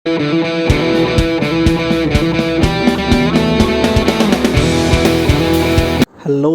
Hello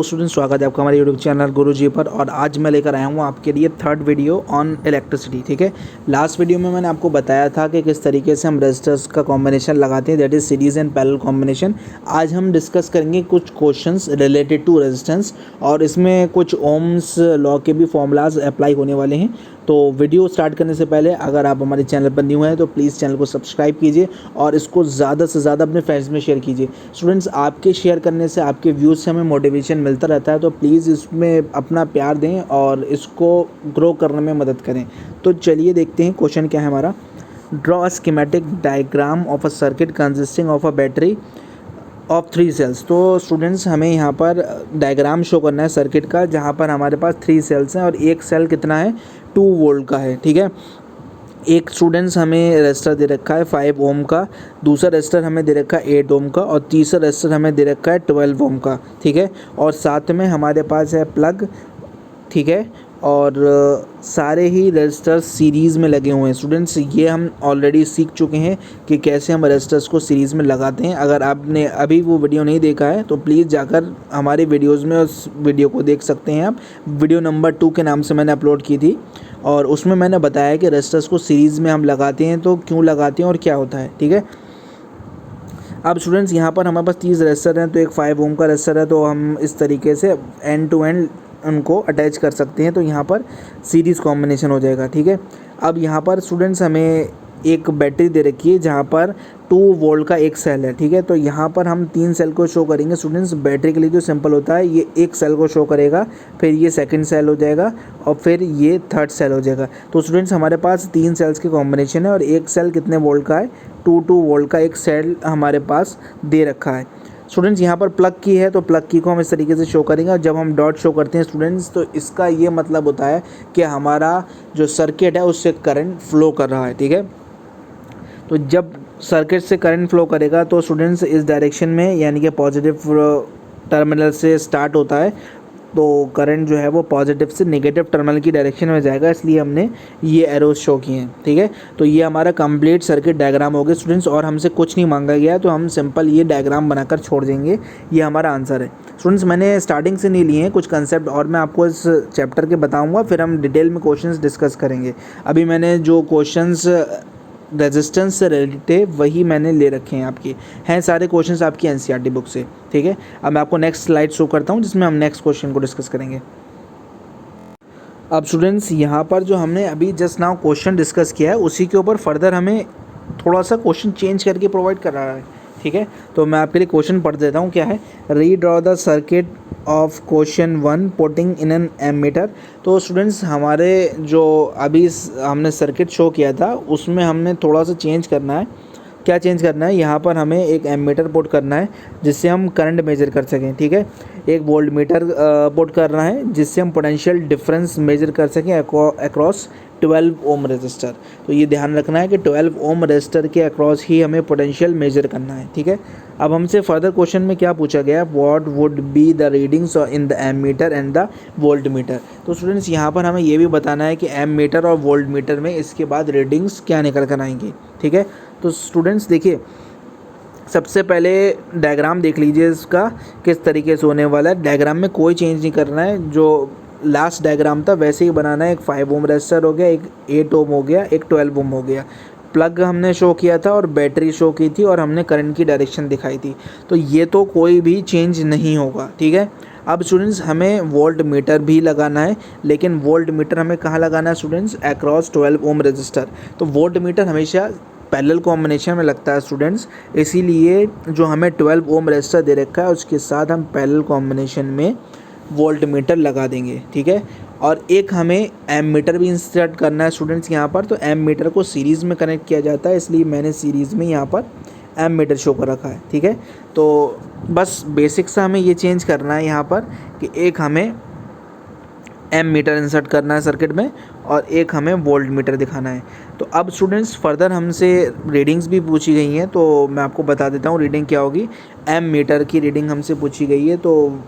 student, स्वागत है आपका हमारे यूट्यूब चैनल गुरुजी पर। और आज मैं लेकर आया हूँ आपके लिए थर्ड वीडियो ऑन इलेक्ट्रिसिटी। ठीक है, लास्ट वीडियो में मैंने आपको बताया था कि किस तरीके से हम रेजिस्टर्स का कॉम्बिनेशन लगाते हैं, that is series and parallel combination. आज हम डिस्कस करेंगे कुछ क्वेश्चंस रिलेटेड टू रेजिस्टेंस, और इसमें कुछ ओम्स लॉ के भी फॉर्मूलाज अप्लाई होने वाले हैं। तो वीडियो स्टार्ट करने से पहले अगर आप हमारे चैनल पर न्यू हैं तो प्लीज़ चैनल को सब्सक्राइब कीजिए और इसको ज़्यादा से ज़्यादा अपने फ्रेंड्स में शेयर कीजिए। स्टूडेंट्स, आपके शेयर करने से, आपके व्यूज़ से हमें मोटिवेशन मिलता रहता है, तो प्लीज़ इसमें अपना प्यार दें और इसको ग्रो करने में मदद करें। तो चलिए देखते हैं क्वेश्चन क्या है हमारा। Draw a schematic diagram of a circuit consisting of a battery of 3 cells. तो स्टूडेंट्स, हमें यहाँ पर डायग्राम शो करना है सर्किट का, जहाँ पर हमारे पास 3 सेल्स हैं और एक सेल कितना है, 2 वोल्ट का है। ठीक है, एक स्टूडेंट्स हमें रेजिस्टर दे रखा है 5 ओम का, दूसरा रेजिस्टर हमें दे रखा है 8 ओम का, और तीसरा रेजिस्टर हमें दे रखा है 12 ओम का। ठीक है, और साथ में हमारे पास है प्लग। ठीक है, और सारे ही रेजिस्टर्स सीरीज़ में लगे हुए हैं। स्टूडेंट्स, ये हम ऑलरेडी सीख चुके हैं कि कैसे हम रेजिस्टर्स को सीरीज़ में लगाते हैं। अगर आपने अभी वो वीडियो नहीं देखा है तो प्लीज़ जाकर हमारे वीडियोज़ में उस वीडियो को देख सकते हैं आप। वीडियो नंबर 2 के नाम से मैंने अपलोड की थी, और उसमें मैंने बताया कि रेजिस्टर्स को सीरीज़ में हम लगाते हैं तो क्यों लगाते हैं और क्या होता है। ठीक है, अब स्टूडेंट्स, यहाँ पर हमारे पास 30 रेजिस्टर हैं, तो एक 5 ओम का रेजिस्टर है, तो हम इस तरीके से एंड टू एंड उनको अटैच कर सकते हैं, तो यहाँ पर सीरीज़ कॉम्बिनेशन हो जाएगा। ठीक है, अब यहाँ पर स्टूडेंट्स हमें एक बैटरी दे रखी है जहाँ पर 2 वोल्ट का एक सेल है। ठीक है, तो यहाँ पर हम 3 सेल को शो करेंगे। स्टूडेंट्स, बैटरी के लिए जो सिंपल होता है, ये एक सेल को शो करेगा, फिर ये सेकंड सेल हो जाएगा, और फिर ये थर्ड सेल हो जाएगा। तो स्टूडेंट्स, हमारे पास 3 सेल्स की कॉम्बिनेशन है और एक सेल कितने वोल्ट का है, 2 वोल्ट का एक सेल हमारे पास दे रखा है। स्टूडेंट्स, यहाँ पर प्लग की है, तो प्लग की को हम इस तरीके से शो करेंगे, और जब हम डॉट शो करते हैं स्टूडेंट्स, तो इसका ये मतलब होता है कि हमारा जो सर्किट है उससे करंट फ्लो कर रहा है। ठीक है, तो जब सर्किट से करंट फ्लो करेगा तो स्टूडेंट्स इस डायरेक्शन में, यानी कि पॉजिटिव टर्मिनल से स्टार्ट होता है, तो करंट जो है वो पॉजिटिव से नेगेटिव टर्मिनल की डायरेक्शन में जाएगा, इसलिए हमने ये एरोज शो किए हैं। ठीक है, तो ये हमारा कंप्लीट सर्किट डायग्राम हो गया स्टूडेंट्स, और हमसे कुछ नहीं मांगा गया, तो हम सिंपल ये डायग्राम बनाकर छोड़ देंगे। ये हमारा आंसर है। स्टूडेंट्स, मैंने स्टार्टिंग से नहीं लिए हैं कुछ कंसेप्ट, और मैं आपको इस चैप्टर के बताऊँगा, फिर हम डिटेल में क्वेश्चन डिस्कस करेंगे। अभी मैंने जो क्वेश्चंस रेजिस्टेंस से रिलेटेड वही मैंने ले रखे हैं, आपके हैं सारे क्वेश्चंस आपकी एनसीईआरटी बुक से। ठीक है, अब मैं आपको नेक्स्ट स्लाइड शो करता हूं जिसमें हम नेक्स्ट क्वेश्चन को डिस्कस करेंगे। अब स्टूडेंट्स, यहाँ पर जो हमने अभी जस्ट नाउ क्वेश्चन डिस्कस किया है, उसी के ऊपर फर्दर हमें थोड़ा सा क्वेश्चन चेंज करके प्रोवाइड कर रहा है। ठीक है, तो मैं आपके लिए क्वेश्चन पढ़ देता हूँ। क्या है, redraw the circuit of question 1 putting in an ammeter. तो स्टूडेंट्स, हमारे जो अभी हमने सर्किट शो किया था उसमें हमने थोड़ा सा चेंज करना है। क्या चेंज करना है, यहाँ पर हमें एक एमीटर पुट करना है जिससे हम करंट मेजर कर सकें। ठीक है, एक वोल्ट मीटर पुट करना है जिससे हम पोटेंशियल डिफरेंस मेजर कर सकें अक्रॉस 12 ओम रेजिस्टर। तो ये ध्यान रखना है कि 12 ओम रेजिस्टर के अक्रॉस ही हमें पोटेंशियल मेजर करना है। ठीक है, अब हमसे फर्दर क्वेश्चन में क्या पूछा गया, what would be the readings in the ammeter and the voltmeter. तो स्टूडेंट्स, यहाँ पर हमें ये भी बताना है कि एम मीटर और वोल्ट मीटर में इसके बाद रीडिंग्स क्या निकल कर आएंगी। ठीक है, तो स्टूडेंट्स देखिए, सबसे पहले डायग्राम देख लीजिए इसका किस तरीके से होने वाला है। डायग्राम में कोई चेंज नहीं करना है, जो लास्ट डायग्राम था वैसे ही बनाना है। एक 5 ओम रेजिस्टर हो गया, एक 8 ओम हो गया, एक 12 ओम हो गया। प्लग हमने शो किया था और बैटरी शो की थी, और हमने करंट की डायरेक्शन दिखाई थी, तो ये तो कोई भी चेंज नहीं होगा। ठीक है, अब स्टूडेंट्स, हमें वोल्ट मीटर भी लगाना है, लेकिन वोल्ट मीटर हमें कहाँ लगाना है स्टूडेंट्स, अक्रॉस 12 ओम रेजिस्टर। तो वोल्ट मीटर हमेशा पैरेलल कॉम्बिनेशन में लगता है स्टूडेंट्स, इसीलिए जो हमें 12 ओम रेजिस्टर दे रखा है उसके साथ हम पैरेलल कॉम्बिनेशन में वोल्ट मीटर लगा देंगे। ठीक है, और एक हमें एम मीटर भी इंसर्ट करना है स्टूडेंट्स यहाँ पर। तो एम मीटर को सीरीज़ में कनेक्ट किया जाता है, इसलिए मैंने सीरीज़ में यहाँ पर एम मीटर शो कर रखा है। ठीक है, तो बस बेसिक सा हमें ये चेंज करना है यहाँ पर कि एक हमें एम मीटर इंसर्ट करना है सर्किट में, और एक हमें वोल्ट मीटर दिखाना है। तो अब स्टूडेंट्स, फर्दर हमसे रीडिंग्स भी पूछी गई हैं, तो मैं आपको बता देता हूँ रीडिंग क्या होगी। एम मीटर की रीडिंग हमसे पूछी गई है, तो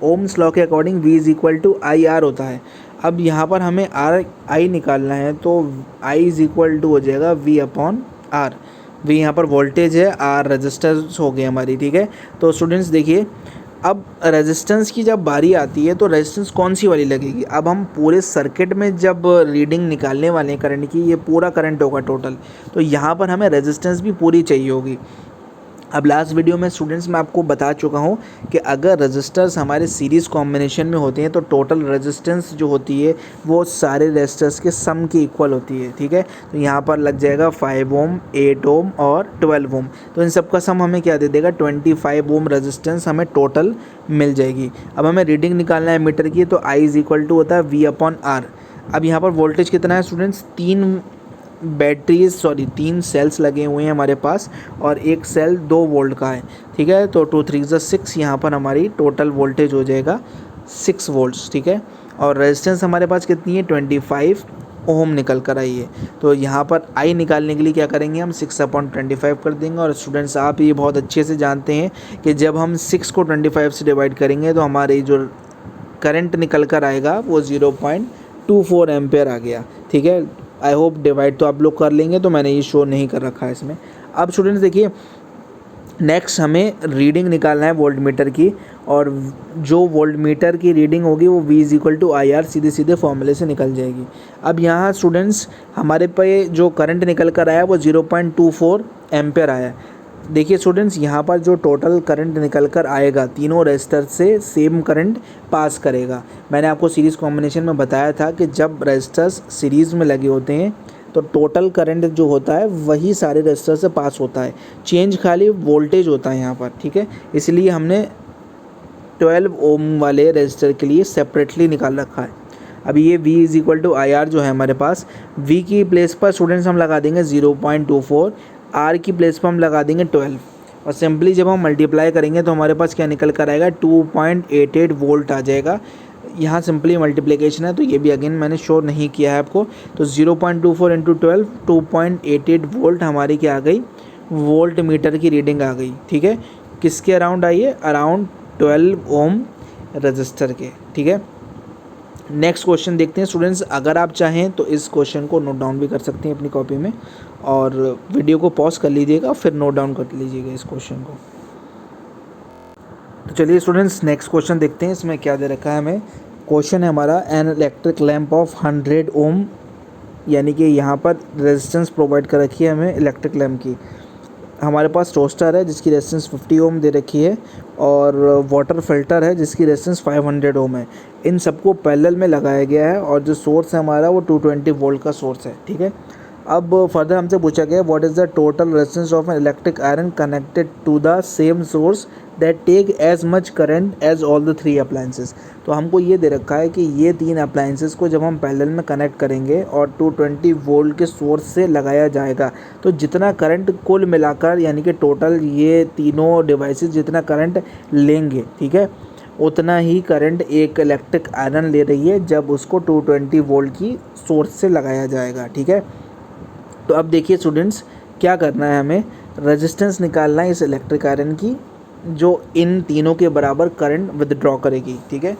ओम्स लॉ के according V is equal to I R होता है। अब यहाँ पर हमें आई निकालना है, तो I इज़ इक्वल टू हो जाएगा V अपॉन आर, वी यहाँ पर वोल्टेज है, आर रेजिस्टेंस हो गई हमारी, ठीक है। तो स्टूडेंट्स देखिए, अब रेजिस्टेंस की जब बारी आती है तो रेजिस्टेंस कौन सी वाली लगेगी। अब हम पूरे सर्किट में जब रीडिंग निकालने वाले हैं करंट की, ये पूरा करंट होगा टोटल, तो यहाँ पर हमें रेजिस्टेंस भी पूरी चाहिए होगी। अब लास्ट वीडियो में स्टूडेंट्स मैं आपको बता चुका हूँ कि अगर रजिस्टर्स हमारे सीरीज़ कॉम्बिनेशन में होते हैं तो टोटल रेजिस्टेंस जो होती है वो सारे रेजिस्टर्स के सम की इक्वल होती है, ठीक है। तो यहाँ पर लग जाएगा 5 ओम, 8 ओम और 12 ओम, तो इन सब का सम हमें क्या दे देगा, 25 ओम रेजिस्टेंस हमें टोटल मिल जाएगी। अब हमें रीडिंग निकालना है मीटर की, तो I इज इक्वल टू होता है V/R। अब यहाँ पर वोल्टेज कितना है स्टूडेंट्स, 3 सेल्स लगे हुए हैं हमारे पास और एक सेल 2 वोल्ट का है, ठीक है। तो 2 3 6, यहाँ पर हमारी टोटल वोल्टेज हो जाएगा 6 वोल्ट्स, ठीक है। और रेजिस्टेंस हमारे पास कितनी है, 25 ओम निकल कर आई है। तो यहाँ पर आई निकालने के लिए क्या करेंगे, हम 6/25 कर देंगे। और स्टूडेंट्स आप ये बहुत अच्छे से जानते हैं कि जब हम 6 को 25 से डिवाइड करेंगे तो हमारी जो करंट निकल कर आएगा वो 0.24 एम्पेयर आ गया, ठीक है। आई होप डिवाइड तो आप लोग कर लेंगे, तो मैंने ये शो नहीं कर रखा है इसमें। अब स्टूडेंट्स देखिए, नेक्स्ट हमें रीडिंग निकालना है वोल्ट मीटर की, और जो वोल्ट मीटर की रीडिंग होगी वो V is equal to IR सीधे सीधे फॉर्मूले से निकल जाएगी। अब यहाँ स्टूडेंट्स हमारे पे जो करंट निकल कर आया वो 0.24 एम्पेयर आया। देखिए स्टूडेंट्स, यहाँ पर जो टोटल करंट निकल कर आएगा तीनों रेजिस्टर से सेम करंट पास करेगा। मैंने आपको सीरीज़ कॉम्बिनेशन में बताया था कि जब रेजिस्टर्स सीरीज़ में लगे होते हैं तो टोटल करंट जो होता है वही सारे रेजिस्टर से पास होता है, चेंज खाली वोल्टेज होता है यहाँ पर, ठीक है। इसलिए हमने 12 ओम वाले रेजिस्टर के लिए सेपरेटली निकाल रखा है। अब ये V is equal to IR जो है हमारे पास, V की प्लेस पर स्टूडेंट्स हम लगा देंगे 0.24, R की प्लेस पर हम लगा देंगे 12, और सिंपली जब हम मल्टीप्लाई करेंगे तो हमारे पास क्या निकल कर आएगा, 2.88 वोल्ट आ जाएगा। यहाँ सिंपली मल्टीप्लिकेशन है तो ये भी अगेन मैंने शो नहीं किया है आपको। तो 0.24 इंटू 12, 2.88 वोल्ट हमारी क्या आ गई, वोल्ट मीटर की रीडिंग आ गई, ठीक है। किसके अराउंड आई है, अराउंड 12 ओम रजिस्टर के, ठीक है। नेक्स्ट क्वेश्चन देखते हैं स्टूडेंट्स। अगर आप चाहें तो इस क्वेश्चन को नोट डाउन भी कर सकते हैं अपनी कॉपी में, और वीडियो को पॉज कर लीजिएगा फिर नोट डाउन कर लीजिएगा इस क्वेश्चन को। तो चलिए स्टूडेंट्स, नेक्स्ट क्वेश्चन देखते हैं। इसमें क्या दे रखा है हमें, क्वेश्चन है हमारा, एन इलेक्ट्रिक लैंप ऑफ 100 ओम, यानी कि यहाँ पर रेजिस्टेंस प्रोवाइड कर रखी है हमें इलेक्ट्रिक लैंप की। हमारे पास टोस्टर है जिसकी रेजिस्टेंस 50 ओम दे रखी है, और वाटर फिल्टर है जिसकी रेजिस्टेंस 500 ओम है। इन सबको पैरेलल में लगाया गया है, और जो सोर्स है हमारा वो 220 वोल्ट का सोर्स है, ठीक है। अब फर्दर हमसे पूछा गया, what is the total resistance of an electric iron connected to the same source that take as much current as all the 3 appliances. तो हमको ये दे रखा है कि ये 3 अप्लायंसेस को जब हम पैरेलल में कनेक्ट करेंगे और 220 वोल्ट के सोर्स से लगाया जाएगा तो जितना करंट कुल मिलाकर, यानी कि टोटल ये तीनों डिवाइसेस जितना करंट लेंगे, ठीक है, उतना ही करंट एक इलेक्ट्रिक आयरन ले रही है जब उसको 220 वोल्ट की सोर्स से लगाया जाएगा, ठीक है। तो अब देखिए स्टूडेंट्स, क्या करना है, हमें रेजिस्टेंस निकालना है इस इलेक्ट्रिक आयरन की जो इन तीनों के बराबर करंट विदड्रॉ करेगी, ठीक है।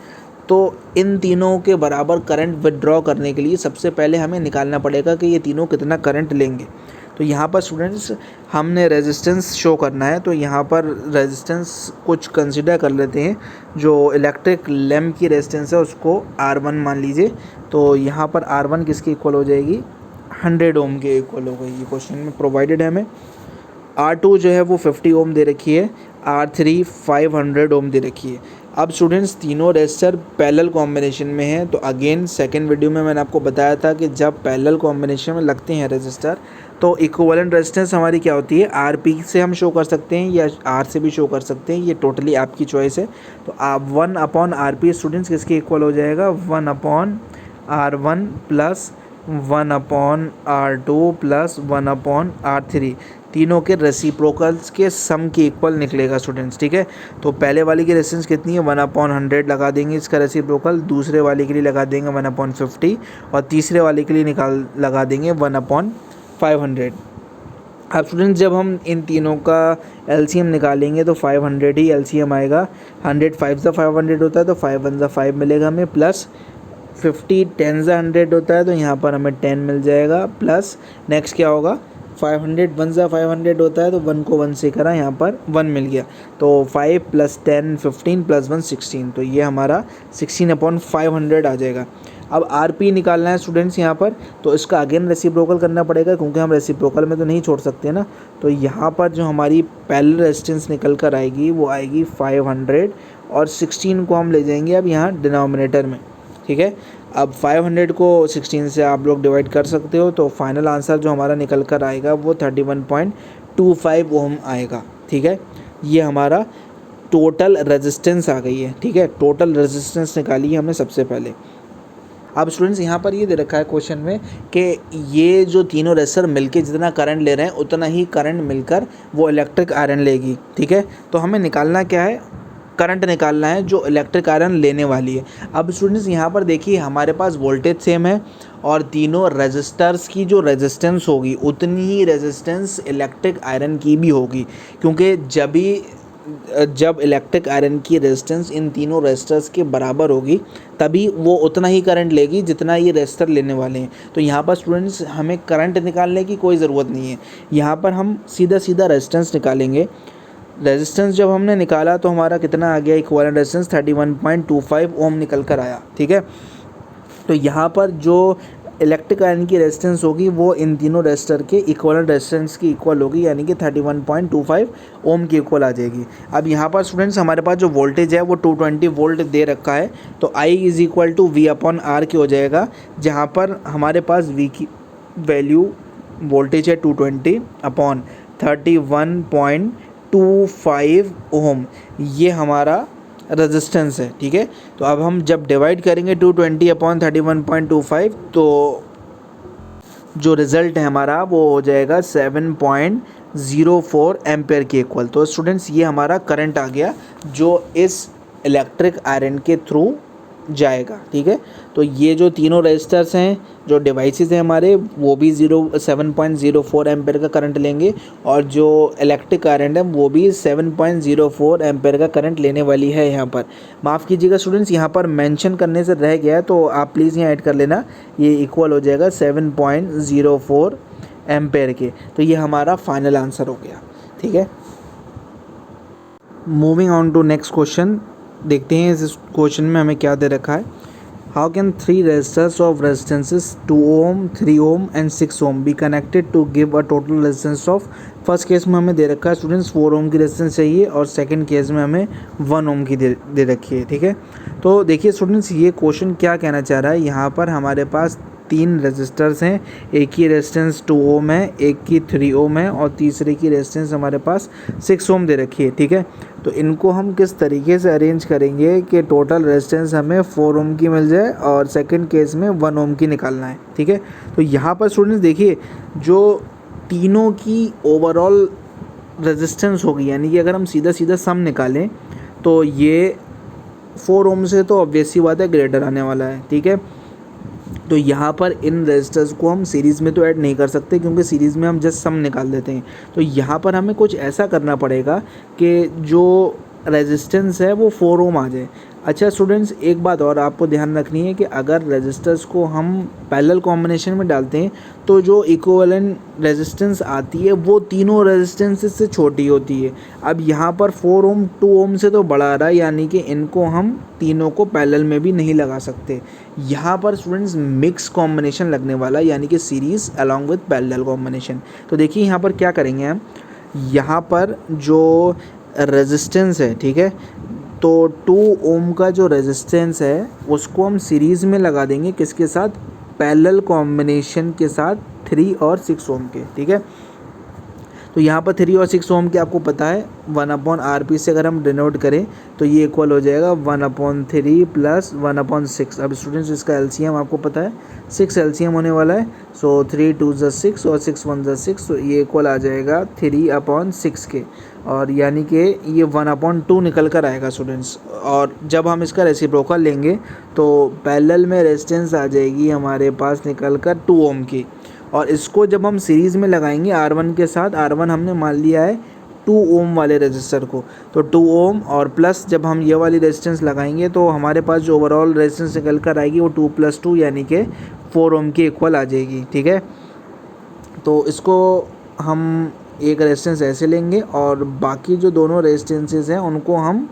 तो इन तीनों के बराबर करंट विदड्रॉ करने के लिए सबसे पहले हमें निकालना पड़ेगा कि ये तीनों कितना करंट लेंगे। तो यहाँ पर स्टूडेंट्स हमने रेजिस्टेंस शो करना है, तो यहाँ पर रेजिस्टेंस कुछ कंसिडर कर लेते हैं। जो इलेक्ट्रिक लैंप की रेजिस्टेंस है उसको R1 मान लीजिए। तो यहाँ पर R1 किसकी इक्वल हो जाएगी, 100 ओम के इक्वल हो गई, ये क्वेश्चन में प्रोवाइडेड है हमें। R2 जो है वो 50 ओम दे रखी है, R3 500 ओम दे रखी है। अब स्टूडेंट्स तीनों रेजिस्टर पैरेलल कॉम्बिनेशन में हैं, तो अगेन सेकंड वीडियो में मैंने आपको बताया था कि जब पैरेलल कॉम्बिनेशन में लगते हैं रेजिस्टर तो इक्विवेलेंट रेजिस्टेंस हमारी क्या होती है, RP से हम शो कर सकते हैं या R से भी शो कर सकते हैं, ये टोटली आपकी चॉइस है। तो आप 1/RP स्टूडेंट्स किसके इक्वल हो जाएगा, 1/R1 plus 1/R2 plus 1/R3, तीनों के रेसिप्रोकल्स के सम के इक्वल निकलेगा स्टूडेंट्स, ठीक है। तो पहले वाली की रेजिस्टेंस कितनी है, 1/100 लगा देंगे इसका रेसिप्रोकल, दूसरे वाले के लिए लगा देंगे 1/50, और तीसरे वाले के लिए लगा देंगे 1/500। अब स्टूडेंट्स जब हम इन तीनों का LCM निकालेंगे तो 500 ही LCM आएगा। 100 5 500 होता है तो 5 1 5 मिलेगा हमें, प्लस 50 10 100 होता है तो यहाँ पर हमें 10 मिल जाएगा, प्लस नेक्स्ट क्या होगा, 500 वन ज़ा 500 होता है, तो 1 को 1 से करा, यहाँ पर 1 मिल गया। तो 5 + 10 15 + 1 16, तो ये हमारा 16/500 आ जाएगा। अब RP निकालना है स्टूडेंट्स यहाँ पर, तो इसका अगेन रेसिप्रोकल करना पड़ेगा, क्योंकि हम रेसिप्रोकल में तो नहीं छोड़ सकते ना। तो यहाँ पर जो हमारी पैरेलल रेजिस्टेंस निकल कर आएगी वो आएगी 500, और 16 को हम ले जाएंगे अब यहाँ डिनोमिनेटर में, ठीक है। अब 500 को 16 से आप लोग डिवाइड कर सकते हो, तो फाइनल आंसर जो हमारा निकल कर आएगा वो 31.25 ओम आएगा, ठीक है। ये हमारा टोटल रेजिस्टेंस आ गई है, ठीक है। टोटल रेजिस्टेंस निकाली है हमने सबसे पहले। अब स्टूडेंट्स यहाँ पर ये दे रखा है क्वेश्चन में कि ये जो तीनों रेजिस्टर मिलके जितना करंट ले रहे हैं उतना ही करंट मिलकर वो इलेक्ट्रिक आयरन लेगी, ठीक है। तो हमें निकालना क्या है, करंट निकालना है जो इलेक्ट्रिक आयरन लेने वाली है। अब स्टूडेंट्स यहाँ पर देखिए हमारे पास वोल्टेज सेम है, और तीनों रेजिस्टर्स की जो रेजिस्टेंस होगी उतनी ही रेजिस्टेंस इलेक्ट्रिक आयरन की भी होगी, क्योंकि जब इलेक्ट्रिक आयरन की रेजिस्टेंस इन तीनों रेजिस्टर्स के बराबर होगी तभी वो उतना ही करंट लेगी जितना ये रेजिस्टर लेने वाले हैं। तो यहाँ पर स्टूडेंट्स हमें करंट निकालने की कोई ज़रूरत नहीं है, यहाँ पर हम सीधा सीधा रेजिस्टेंस निकालेंगे। रेजिस्टेंस जब हमने निकाला तो हमारा कितना आ गया, इक्विवेलेंट रेजिस्टेंस 31.25 ओम निकल कर आया, ठीक है। तो यहाँ पर जो इलेक्ट्रिक आयरन की रेजिस्टेंस होगी वो इन तीनों रेजिस्टर के इक्विवेलेंट रेजिस्टेंस की इक्वल होगी, यानी कि 31.25 ओम की इक्वल आ जाएगी। अब यहाँ पर स्टूडेंट्स हमारे पास जो वोल्टेज है वो 220 वोल्ट दे रखा है, तो I = V/R की हो जाएगा, जहाँ पर हमारे पास V की वैल्यू वोल्टेज है 220/31.25 ओम, ये हमारा रेजिस्टेंस है, ठीक है। तो अब हम जब डिवाइड करेंगे 220/31.25, तो जो रिज़ल्ट है हमारा वो हो जाएगा 7.04 एम्पेयर के इक्वल। तो स्टूडेंट्स ये हमारा करंट आ गया जो इस इलेक्ट्रिक आयरन के थ्रू जाएगा, ठीक है। तो ये जो तीनों रेजिस्टर्स हैं, जो डिवाइसेस हैं हमारे, वो भी 7.04 एम्पेयर का करंट लेंगे, और जो इलेक्ट्रिक आयरन है वो भी 7.04 एम्पेयर का करंट लेने वाली है। यहाँ पर माफ़ कीजिएगा स्टूडेंट्स, यहाँ पर मेंशन करने से रह गया है, तो आप प्लीज़ यहाँ ऐड कर लेना, ये इक्वल हो जाएगा 7.04 एम्पेयर के। तो ये हमारा फाइनल आंसर हो गया, ठीक है। Moving on to next question, देखते हैं इस क्वेश्चन में हमें क्या दे रखा है। How can 3 resistors of resistances 2 ohm 3 ohm and 6 ohm be connected to give a total resistance of. First case में हमें दे रखा है स्टूडेंट्स 4 ओम की रेजिस्टेंस चाहिए, और सेकंड केस में हमें 1 ओम की दे रखी है, ठीक है। तो देखिए स्टूडेंट्स ये क्वेश्चन क्या कहना चाह रहा है, यहाँ पर हमारे पास 3 रेजिस्टर्स हैं, एक की रेजिस्टेंस 2 ओम है, एक की 3 ओम है, और तीसरे की रेजिस्टेंस हमारे पास 6 ओम दे रखी है, ठीक है। तो इनको हम किस तरीके से अरेंज करेंगे कि टोटल रेजिस्टेंस हमें 4 ओम की मिल जाए, और सेकंड केस में 1 ओम की निकालना है, ठीक है। तो यहाँ पर स्टूडेंट्स देखिए जो तीनों की ओवरऑल रेजिस्टेंस होगी, यानी कि अगर हम सीधा सीधा सम निकालें तो ये 4 ओम से तो ऑब्वियस सी बात है ग्रेटर आने वाला है, ठीक है। तो यहाँ पर इन रेजिस्टर्स को हम सीरीज़ में तो ऐड नहीं कर सकते, क्योंकि सीरीज़ में हम जस्ट सम निकाल देते हैं। तो यहाँ पर हमें कुछ ऐसा करना पड़ेगा कि जो रेजिस्टेंस है वो 4 ओम आ जाए। अच्छा स्टूडेंट्स, एक बात और आपको ध्यान रखनी है कि अगर रेजिस्टर्स को हम पैरेलल कॉम्बिनेशन में डालते हैं तो जो इक्विवेलेंट रेजिस्टेंस आती है वो तीनों रेजिस्टेंसेस से छोटी होती है। अब यहाँ पर 4 ओम 2 ओम से तो बड़ा आ रहा है, यानी कि इनको हम तीनों को पैरेलल में भी नहीं लगा सकते। यहाँ पर स्टूडेंट्स मिक्स कॉम्बिनेशन लगने वाला है, यानी कि series along with parallel combination. तो देखिए यहाँ पर क्या करेंगे हम, यहाँ पर जो रेजिस्टेंस है, ठीक है, तो 2 ओम का जो रेजिस्टेंस है उसको हम सीरीज़ में लगा देंगे, किसके साथ, पैरेलल कॉम्बिनेशन के साथ 3 और 6 ओम के, ठीक है। तो यहाँ पर 3 और 6 ओम के आपको पता है 1/RP से अगर हम डिनोट करें तो ये इक्वल हो जाएगा 1/3 + 1/6। अब स्टूडेंट्स इसका एलसीएम आपको पता है 6 एलसीएम होने वाला है, सो 3 2 = 6 और 6 1 = 6, तो ये इक्वल आ जाएगा 3/6 के, और यानी कि ये 1/2 निकल कर आएगा स्टूडेंट्स। और जब हम इसका रेसिप्रोकल लेंगे तो पैरेलल में रेजिस्टेंस आ जाएगी हमारे पास निकल कर 2 ओम की, और इसको जब हम सीरीज़ में लगाएंगे R1 के साथ, R1 हमने मान लिया है 2 ओम वाले रेजिस्टर को, तो 2 ओम और प्लस जब हम ये वाली रेजिस्टेंस लगाएंगे तो हमारे पास जो ओवरऑल रेजिस्टेंस निकल कर आएगी वो 2 + 2 यानी कि 4 ओम की इक्वल आ जाएगी, ठीक है। तो इसको हम एक रेजिस्टेंस ऐसे लेंगे और बाकी जो दोनों रेजिस्टेंसेस हैं उनको हम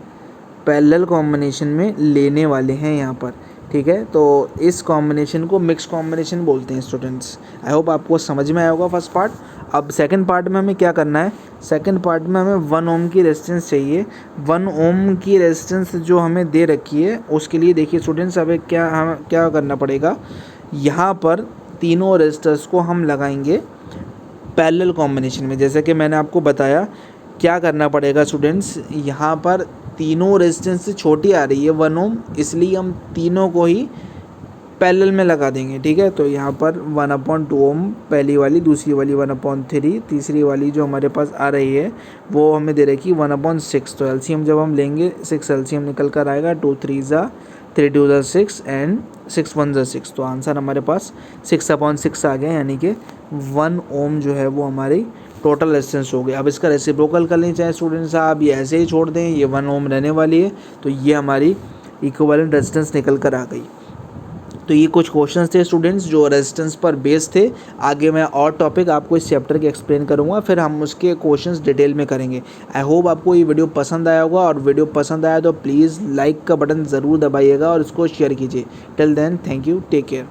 पैरेलल कॉम्बिनेशन में लेने वाले हैं यहाँ पर, ठीक है। तो इस कॉम्बिनेशन को मिक्स कॉम्बिनेशन बोलते हैं स्टूडेंट्स। आई होप आपको समझ में आया होगा फर्स्ट पार्ट। अब सेकंड पार्ट में हमें क्या करना है, सेकंड पार्ट में हमें 1 ओम की रेजिस्टेंस चाहिए। 1 ओम की रेजिस्टेंस जो हमें दे रखी है उसके लिए देखिए स्टूडेंट्स, हमें क्या करना पड़ेगा, यहाँ पर तीनों रेजिस्टर्स को हम लगाएंगे पैरेलल कॉम्बिनेशन में। जैसे कि मैंने आपको बताया क्या करना पड़ेगा स्टूडेंट्स, यहाँ पर तीनों रेजिस्टेंस से छोटी आ रही है 1 ओम, इसलिए हम तीनों को ही पैरेलल में लगा देंगे, ठीक है। तो यहाँ पर 1/2 ओम पहली वाली, दूसरी वाली 1/3, तीसरी वाली जो हमारे पास आ रही है वो हमें दे रखी 1/6। तो एलसीएम जब हम लेंगे 6 एलसीएम निकल कर आएगा, 2 3 ज़ा 3 2 ज़ा 6 एंड 6 1 ज़ा 6। तो आंसर हमारे पास 6/6 आ गया, यानी कि 1 ओम जो है वो हमारी टोटल रेजिस्टेंस हो गया। अब इसका रेसिप्रोकल कर लें चाहे स्टूडेंट साहब, ये ऐसे ही छोड़ दें, ये 1 ओम रहने वाली है, तो ये हमारी इक्विवेलेंट रेजिस्टेंस निकल कर आ गई। तो ये कुछ क्वेश्चंस थे स्टूडेंट्स जो रेजिस्टेंस पर बेस्ड थे। आगे मैं और टॉपिक आपको इस चैप्टर के एक्सप्लेन करूंगा, फिर हम उसके क्वेश्चंस डिटेल में करेंगे। आई होप आपको ये वीडियो पसंद आया होगा, और वीडियो पसंद आया तो प्लीज़ लाइक का बटन ज़रूर दबाइएगा और इसको शेयर कीजिए। Till then thank you, take care.